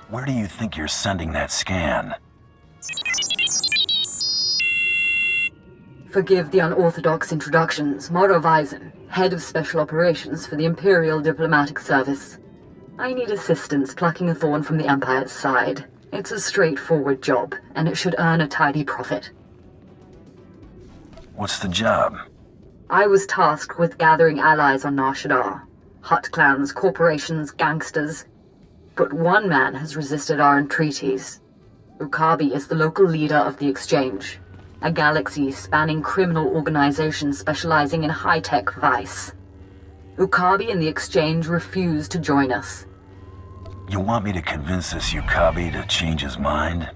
Where do you think you're sending that scan? Forgive the unorthodox introductions. Moro Weizen, head of special operations for the Imperial Diplomatic Service. I need assistance plucking a thorn from the Empire's side. It's a straightforward job, and it should earn a tidy profit. What's the job? I was tasked with gathering allies on Nar Shadda. Hut clans, corporations, gangsters. But one man has resisted our entreaties. Ukabi is the local leader of the Exchange, a galaxy spanning criminal organization specializing in high-tech vice. Ukabi and the Exchange refuse to join us. You want me to convince this Ukabi to change his mind?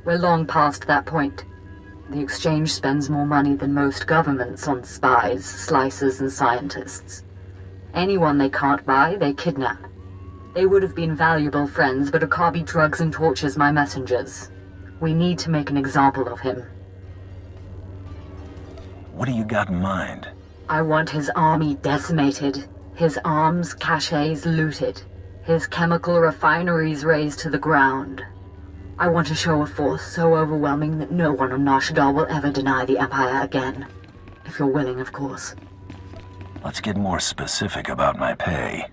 We're long past that point. The Exchange spends more money than most governments on spies, slicers, and scientists. Anyone they can't buy, they kidnap. They would have been valuable friends, but Ukabi drugs and tortures my messengers. We need to make an example of him. What do you got in mind? I want his army decimated, his arms caches looted, his chemical refineries razed to the ground. I want a show of force so overwhelming that no one on Nar Shadda will ever deny the Empire again. If you're willing, of course. Let's get more specific about my pay.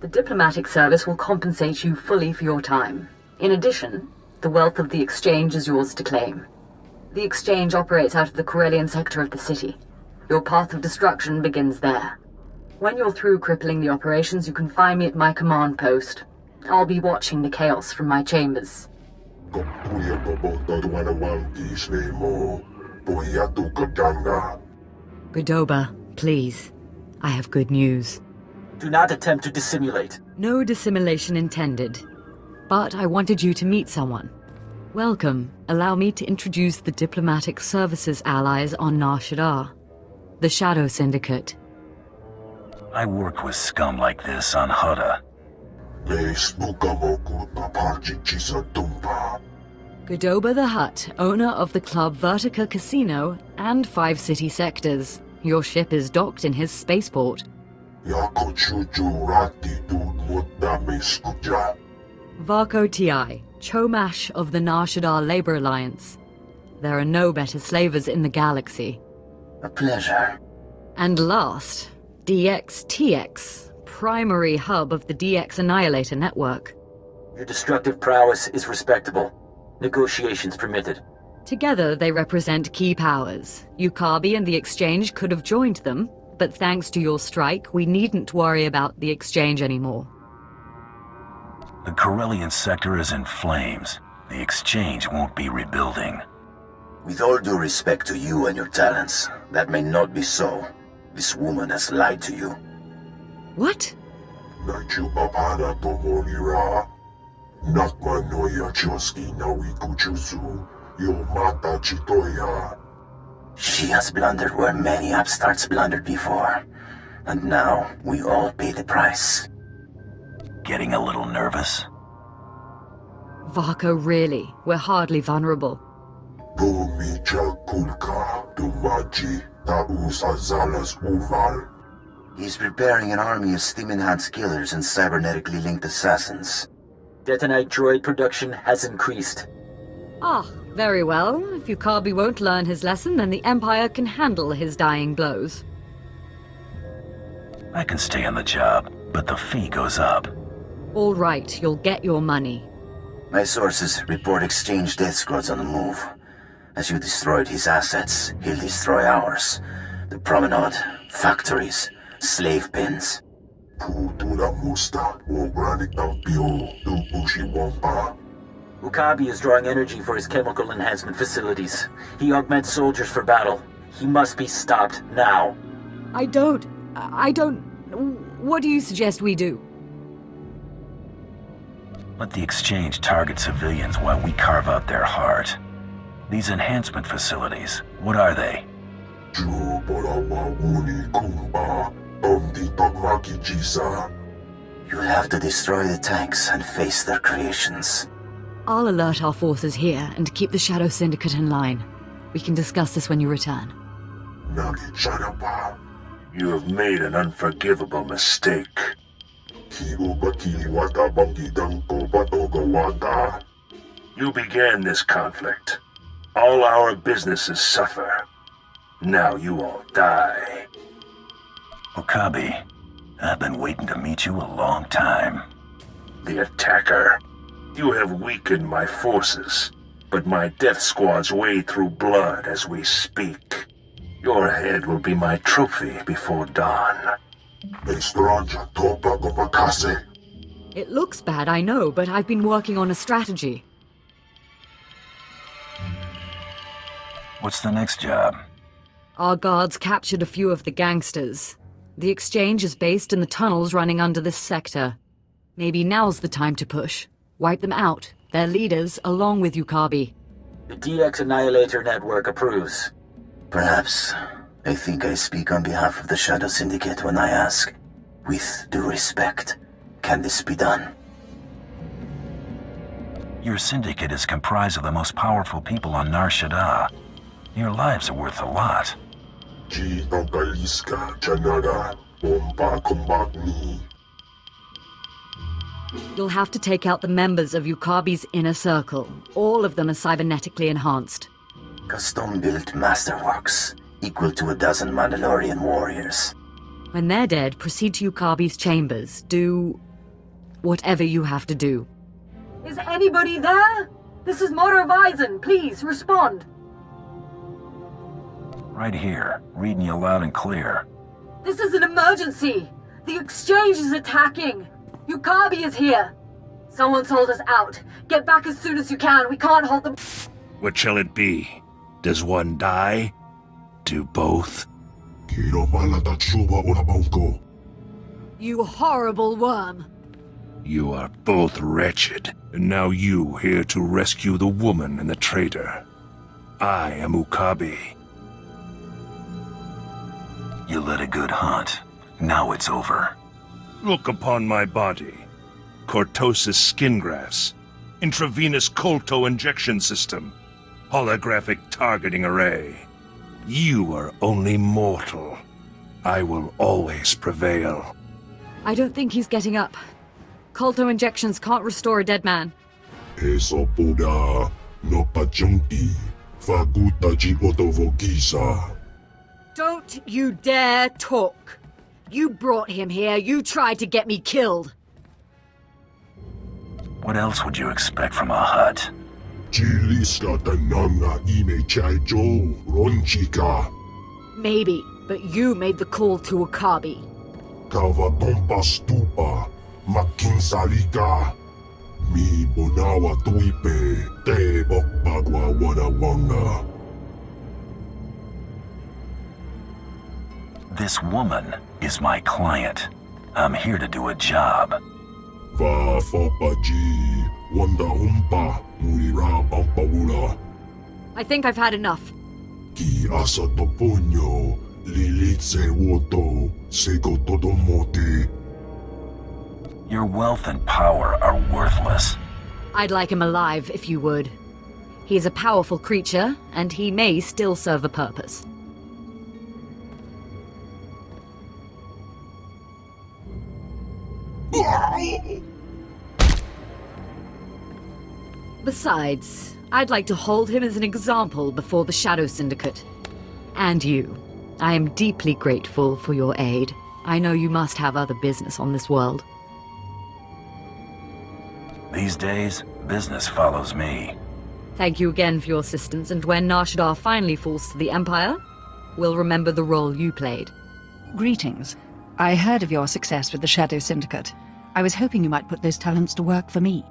The diplomatic service will compensate you fully for your time. In addition, the wealth of the Exchange is yours to claim. The Exchange operates out of the Corellian sector of the city. Your path of destruction begins there. When you're through crippling the operations, you can find me at my command post. I'll be watching the chaos from my chambers. Godoba, please. I have good news. Do not attempt to dissimulate. No dissimulation intended. But I wanted you to meet someone. Welcome. Allow me to introduce the Diplomatic Services allies on Nar Shadda. The Shadow Syndicate. I work with scum like this on Hutta. Godoba the Hutt, owner of the Club Vertica Casino and 5 city sectors. Your ship is docked in his spaceport. Varco Ti, Chomash of the Nar Shadda Labor Alliance. There are no better slavers in the galaxy. A pleasure. And last, DXTX, primary hub of the DX Annihilator network. Your destructive prowess is respectable. Negotiations permitted. Together they represent key powers. Ukabi and the Exchange could have joined them, but thanks to your strike, we needn't worry about the Exchange anymore. The Corellian sector is in flames. The Exchange won't be rebuilding. With all due respect to you and your talents, that may not be so. This woman has lied to you. What? She has blundered where many upstarts blundered before. And now, we all pay the price. Getting a little nervous? Varco, really? We're hardly vulnerable. He's preparing an army of steam-enhanced killers and cybernetically linked assassins. Detonite droid production has increased. Ah, very well. If Ukabi won't learn his lesson, then the Empire can handle his dying blows. I can stay on the job, but the fee goes up. All right, you'll get your money. My sources report Exchange death squads on the move. As you destroyed his assets, he'll destroy ours. The promenade, factories, slave pens. Ukabi is drawing energy for his chemical enhancement facilities. He augments soldiers for battle. He must be stopped now. I don't... What do you suggest we do? Let the Exchange target civilians while we carve out their heart. These enhancement facilities, what are they? You'll have to destroy the tanks and face their creations. I'll alert our forces here and keep the Shadow Syndicate in line. We can discuss this when you return. You have made an unforgivable mistake. You began this conflict. All our businesses suffer. Now you all die. Okabe, I've been waiting to meet you a long time. The attacker. You have weakened my forces, but my death squads wade through blood as we speak. Your head will be my trophy before dawn. It looks bad, I know, but I've been working on a strategy. What's the next job? Our guards captured a few of the gangsters. The exchange is based in the tunnels running under this sector. Maybe now's the time to push. Wipe them out, their leaders, along with Yukabi. The DX Annihilator Network approves. Perhaps. I think I speak on behalf of the Shadow Syndicate when I ask, with due respect, can this be done? Your syndicate is comprised of the most powerful people on Nar Shadda. Your lives are worth a lot. You'll have to take out the members of Yukabi's inner circle. All of them are cybernetically enhanced. Custom-built masterworks, equal to a dozen Mandalorian warriors. When they're dead, proceed to Yukabi's chambers. Do whatever you have to do. Is anybody there? This is Motor Vizon. Please, respond. Right here, reading you loud and clear. This is an emergency. The exchange is attacking. Yukabi is here. Someone sold us out. Get back as soon as you can. We can't hold them. What shall it be? Does one die? Do both? You horrible worm. You are both wretched, and now you here to rescue the woman and the traitor. I am Okabe. You led a good hunt. Now it's over. Look upon my body. Cortosis skin grafts. Intravenous Kolto injection system. Holographic targeting array. You are only mortal. I will always prevail. I don't think he's getting up. Kolto injections can't restore a dead man. Don't you dare talk. You brought him here. You tried to get me killed. What else would you expect from a hut? Maybe, but you made the call to Okabe. This woman is my client. I'm here to do a job. I think I've had enough. Your wealth and power are worthless. I'd like him alive, if you would. He's a powerful creature, and he may still serve a purpose. Besides, I'd like to hold him as an example before the Shadow Syndicate. And you. I am deeply grateful for your aid. I know you must have other business on this world. These days, business follows me. Thank you again for your assistance, and when Nar Shadda finally falls to the Empire, we'll remember the role you played. Greetings. I heard of your success with the Shadow Syndicate. I was hoping you might put those talents to work for me.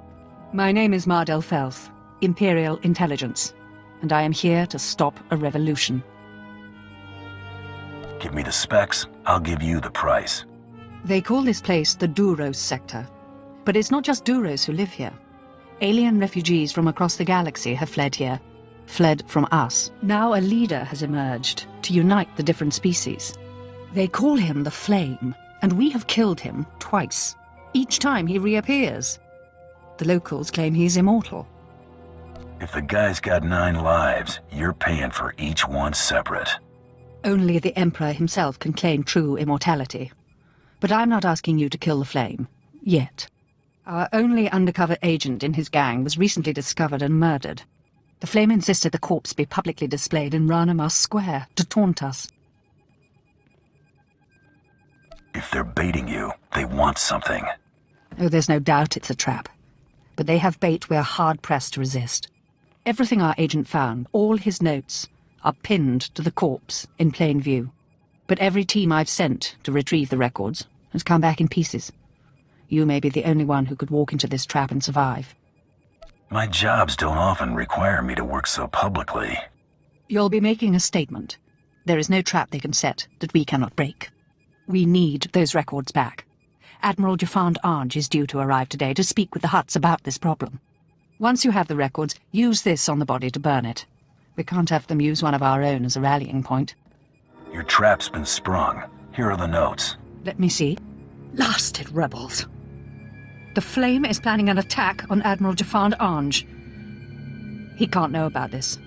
My name is Mardel Felth, Imperial Intelligence, and I am here to stop a revolution. Give me the specs, I'll give you the price. They call this place the Duros sector. But it's not just Duros who live here. Alien refugees from across the galaxy have fled here. Fled from us. Now a leader has emerged to unite the different species. They call him the Flame, and we have killed him twice. Each time he reappears. The locals claim he's immortal. If the guy's got 9 lives, you're paying for each one separate. Only the Emperor himself can claim true immortality. But I'm not asking you to kill the flame. Yet. Our only undercover agent in his gang was recently discovered and murdered. The flame insisted the corpse be publicly displayed in Rana Mas Square to taunt us. If they're baiting you, they want something. Oh, there's no doubt it's a trap. But they have bait we're hard-pressed to resist. Everything our agent found, all his notes, are pinned to the corpse in plain view. But every team I've sent to retrieve the records has come back in pieces. You may be the only one who could walk into this trap and survive. My jobs don't often require me to work so publicly. You'll be making a statement. There is no trap they can set that we cannot break. We need those records back. Admiral Jafand Arj is due to arrive today to speak with the Hutts about this problem. Once you have the records, use this on the body to burn it. We can't have them use one of our own as a rallying point. Your trap's been sprung. Here are the notes. Let me see. Blasted rebels. The Flame is planning an attack on Admiral Jafand Arj. He can't know about this.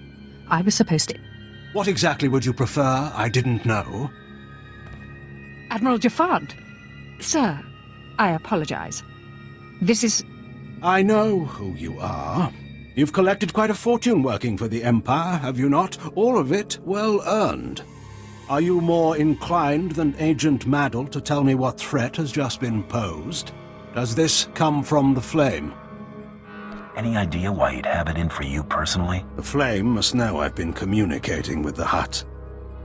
I was supposed to... What exactly would you prefer? I didn't know. Admiral Jafand? Sir, I apologize. This is... I know who you are. You've collected quite a fortune working for the Empire, have you not? All of it well earned. Are you more inclined than Agent Maddle to tell me what threat has just been posed? Does this come from the Flame? Any idea why he'd have it in for you personally? The Flame must know I've been communicating with the Hutt.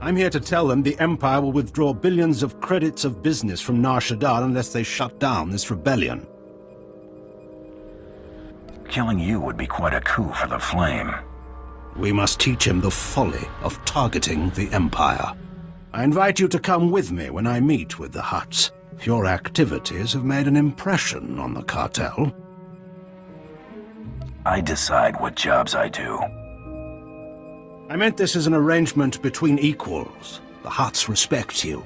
I'm here to tell them the Empire will withdraw billions of credits of business from Nar Shadda unless they shut down this rebellion. Killing you would be quite a coup for the Flame. We must teach him the folly of targeting the Empire. I invite you to come with me when I meet with the Hutts. Your activities have made an impression on the cartel. I decide what jobs I do. I meant this as an arrangement between equals. The Hutts respect you.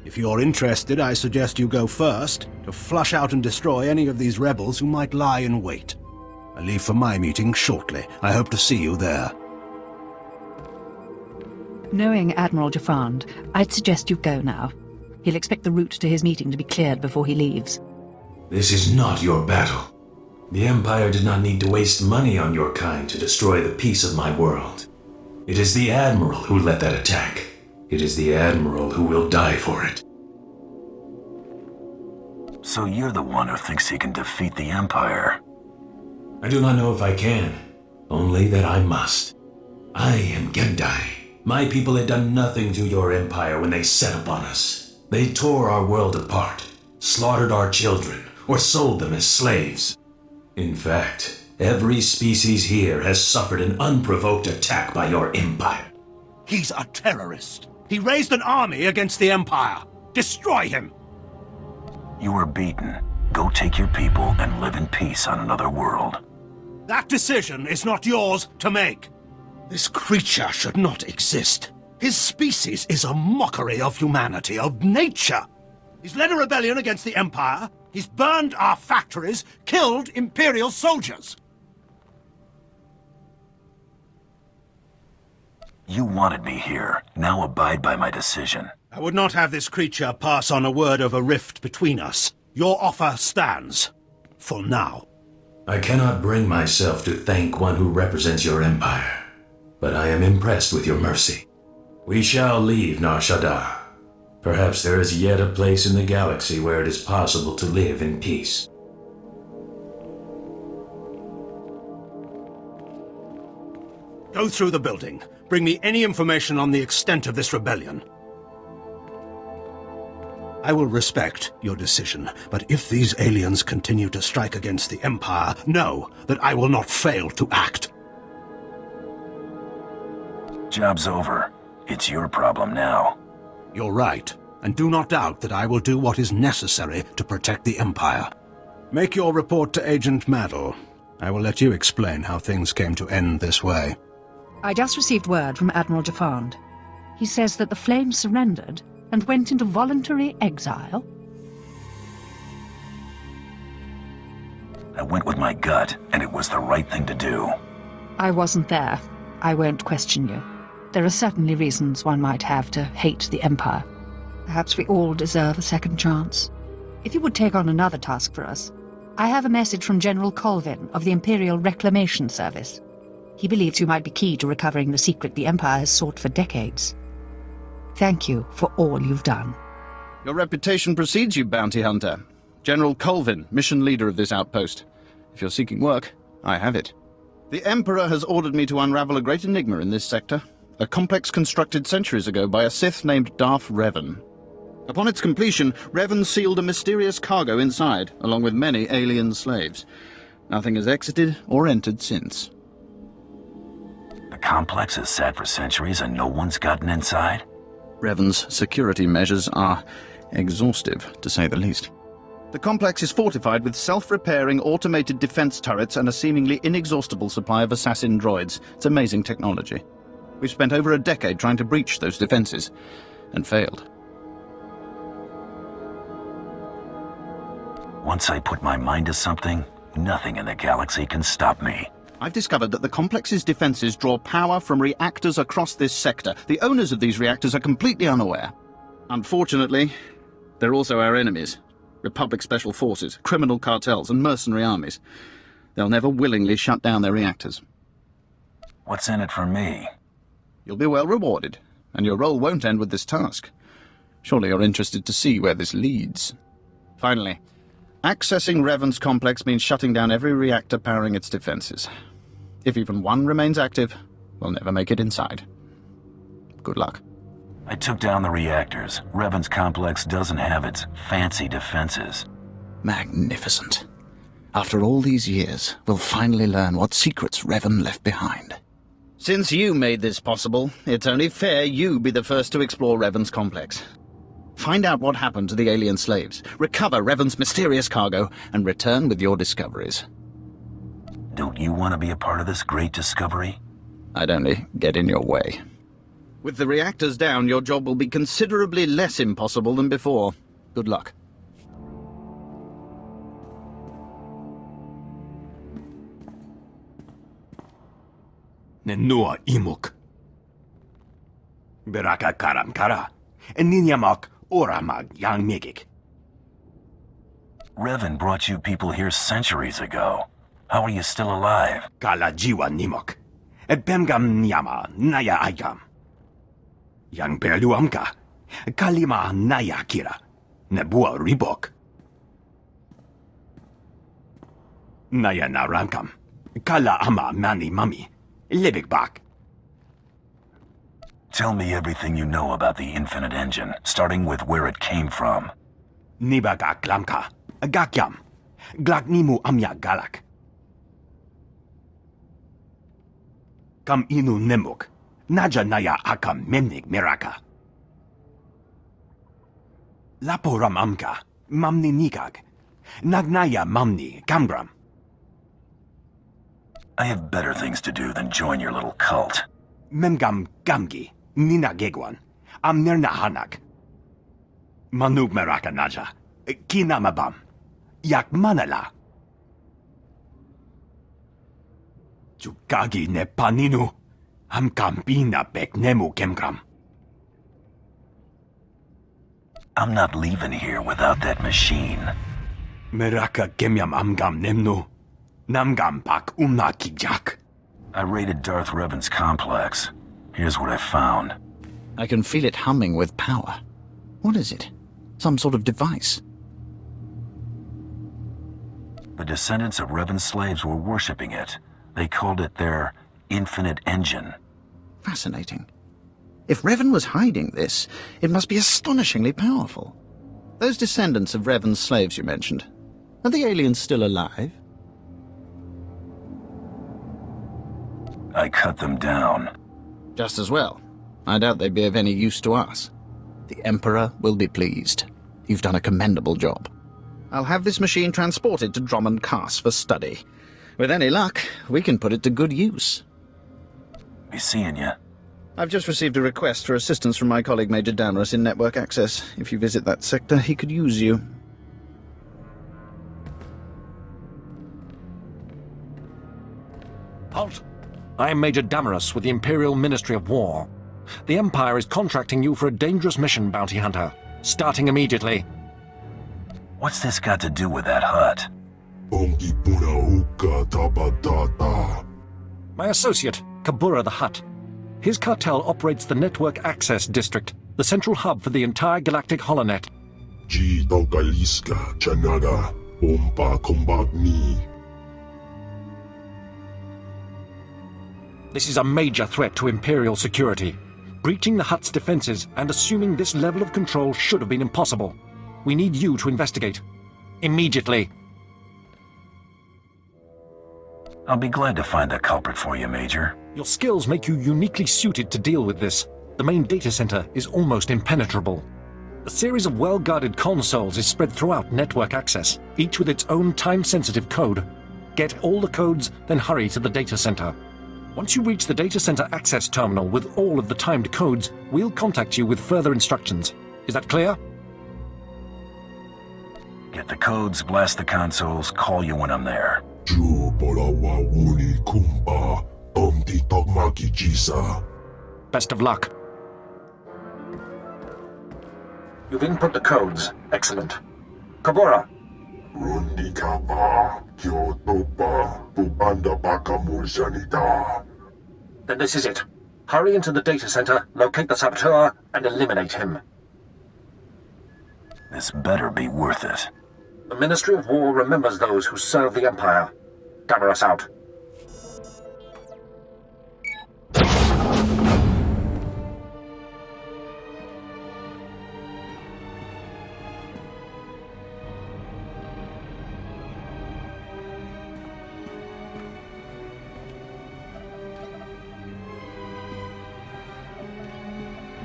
If you're interested, I suggest you go first, to flush out and destroy any of these rebels who might lie in wait. I leave for my meeting shortly. I hope to see you there. Knowing Admiral Jafand, I'd suggest you go now. He'll expect the route to his meeting to be cleared before he leaves. This is not your battle. The Empire did not need to waste money on your kind to destroy the peace of my world. It is the Admiral who led that attack. It is the Admiral who will die for it. So you're the one who thinks he can defeat the Empire? I do not know if I can, only that I must. I am Gendai. My people had done nothing to your empire when they set upon us. They tore our world apart, slaughtered our children, or sold them as slaves. In fact, every species here has suffered an unprovoked attack by your empire. He's a terrorist. He raised an army against the Empire. Destroy him! You were beaten. Go take your people and live in peace on another world. That decision is not yours to make. This creature should not exist. His species is a mockery of humanity, of nature. He's led a rebellion against the Empire. He's burned our factories, killed Imperial soldiers. You wanted me here. Now abide by my decision. I would not have this creature pass on a word of a rift between us. Your offer stands. For now. I cannot bring myself to thank one who represents your empire, but I am impressed with your mercy. We shall leave Nar Shadda. Perhaps there is yet a place in the galaxy where it is possible to live in peace. Go through the building. Bring me any information on the extent of this rebellion. I will respect your decision, but if these aliens continue to strike against the Empire, know that I will not fail to act. Job's over. It's your problem now. You're right, and do not doubt that I will do what is necessary to protect the Empire. Make your report to Agent Maddle. I will let you explain how things came to end this way. I just received word from Admiral Jafand. He says that the Flame surrendered and went into voluntary exile. I went with my gut, and it was the right thing to do. I wasn't there. I won't question you. There are certainly reasons one might have to hate the Empire. Perhaps we all deserve a second chance. If you would take on another task for us, I have a message from General Colvin of the Imperial Reclamation Service. He believes you might be key to recovering the secret the Empire has sought for decades. Thank you for all you've done. Your reputation precedes you, bounty hunter. General Colvin, mission leader of this outpost. If you're seeking work, I have it. The Emperor has ordered me to unravel a great enigma in this sector. A complex constructed centuries ago by a Sith named Darth Revan. Upon its completion, Revan sealed a mysterious cargo inside, along with many alien slaves. Nothing has exited or entered since. The complex has sat for centuries and no one's gotten inside? Revan's security measures are exhaustive, to say the least. The complex is fortified with self-repairing automated defense turrets and a seemingly inexhaustible supply of assassin droids. It's amazing technology. We've spent over a decade trying to breach those defenses, and failed. Once I put my mind to something, nothing in the galaxy can stop me. I've discovered that the complex's defenses draw power from reactors across this sector. The owners of these reactors are completely unaware. Unfortunately, they're also our enemies. Republic Special Forces, criminal cartels, and mercenary armies. They'll never willingly shut down their reactors. What's in it for me? You'll be well rewarded, and your role won't end with this task. Surely you're interested to see where this leads. Finally, accessing Revan's complex means shutting down every reactor powering its defenses. If even one remains active, we'll never make it inside. Good luck. I took down the reactors. Revan's complex doesn't have its fancy defenses. Magnificent. After all these years, we'll finally learn what secrets Revan left behind. Since you made this possible, it's only fair you be the first to explore Revan's complex. Find out what happened to the alien slaves, recover Revan's mysterious cargo, and return with your discoveries. Don't you want to be a part of this great discovery? I'd only get in your way. With the reactors down, your job will be considerably less impossible than before. Good luck. Nenua imuk. Beraka karam kara. Eninyamak oramag yang megik. Revan brought you people here centuries ago. How are you still alive? Kala jiwa nimok. Ebemgam nyama naya ayam. Yang perluamka. Kalima naya kira. Nebua ribok. Naya narankam. Kala ama mani mami. Libik bak. Tell me everything you know about the Infinite Engine, starting with where it came from. Nibaga klamka. Gakyam. Glaknimu amya galak. Kam inu nemuk. Naja naya akam memnik miraka. Laporam amka. Mamni nikag. Nagnaya mamni kamgram. I have better things to do than join your little cult. Memgam gamgi. Nina gegwan. Amnerna hanak. Manug meraka naja. Kinamabam. Yak manala. Jukagi ne paninu. Amkampina beknemu kemgram. I'm not leaving here without that machine. Meraka kemyam amgam nemnu. Namgam pak kijak. I raided Darth Revan's complex. Here's what I found. I can feel it humming with power. What is it? Some sort of device? The descendants of Revan's slaves were worshipping it. They called it their Infinite Engine. Fascinating. If Revan was hiding this, it must be astonishingly powerful. Those descendants of Revan's slaves you mentioned, are the aliens still alive? I cut them down. Just as well. I doubt they'd be of any use to us. The Emperor will be pleased. You've done a commendable job. I'll have this machine transported to Drummond Cass for study. With any luck, we can put it to good use. Be seeing ya. I've just received a request for assistance from my colleague Major Damaris in network access. If you visit that sector, he could use you. Halt! I am Major Damaris with the Imperial Ministry of War. The Empire is contracting you for a dangerous mission, Bounty Hunter. Starting immediately. What's this got to do with that hut? My associate, Kabura the Hutt. His cartel operates the Network Access District, the central hub for the entire galactic holonet. This is a major threat to Imperial security. Breaching the Hutt's defenses and assuming this level of control should have been impossible. We need you to investigate. Immediately. I'll be glad to find the culprit for you, Major. Your skills make you uniquely suited to deal with this. The main data center is almost impenetrable. A series of well-guarded consoles is spread throughout network access, each with its own time-sensitive code. Get all the codes, then hurry to the data center. Once you reach the data center access terminal with all of the timed codes, we'll contact you with further instructions. Is that clear? Get the codes, blast the consoles, call you when I'm there. Best of luck. You've input the codes. Excellent. Kabura. Then this is it. Hurry into the data center, locate the SWTOR, and eliminate him. This better be worth it. The Ministry of War remembers those who serve the Empire. Cameras out.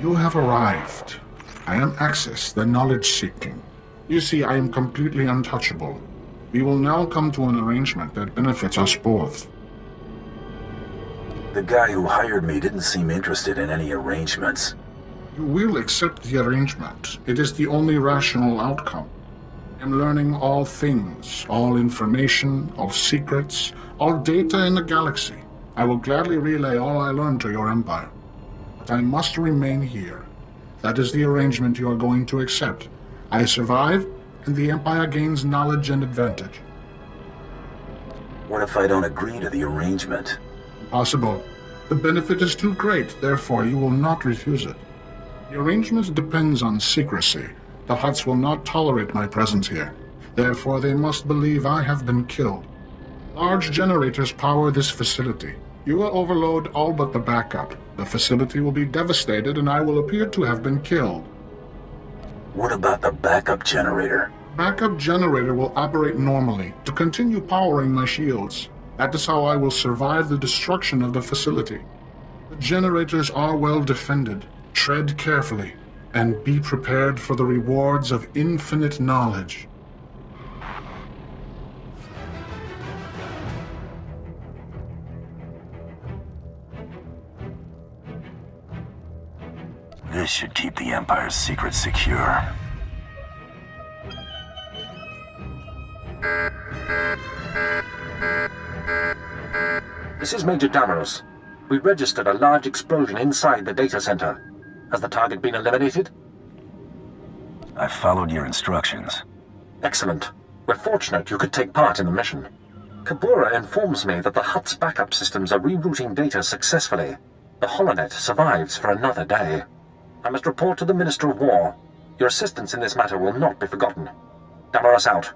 You have arrived. I am Axis, the knowledge-seeking. You see, I am completely untouchable. We will now come to an arrangement that benefits us both. The guy who hired me didn't seem interested in any arrangements. You will accept the arrangement. It is the only rational outcome. I am learning all things, all information, all secrets, all data in the galaxy. I will gladly relay all I learned to your Empire. But I must remain here. That is the arrangement you are going to accept. I survive, and the Empire gains knowledge and advantage. What if I don't agree to the arrangement? Impossible. The benefit is too great, therefore you will not refuse it. The arrangement depends on secrecy. The Hutts will not tolerate my presence here. Therefore they must believe I have been killed. Large generators power this facility. You will overload all but the backup. The facility will be devastated and I will appear to have been killed. What about the backup generator? Backup generator will operate normally to continue powering my shields. That is how I will survive the destruction of the facility. The generators are well defended. Tread carefully and be prepared for the rewards of infinite knowledge. This should keep the Empire's secrets secure. This is Major Damaros. We registered a large explosion inside the data center. Has the target been eliminated? I followed your instructions. Excellent. We're fortunate you could take part in the mission. Kabura informs me that the Hutt's backup systems are rerouting data successfully. The holonet survives for another day. I must report to the Minister of War. Your assistance in this matter will not be forgotten. Damaros out.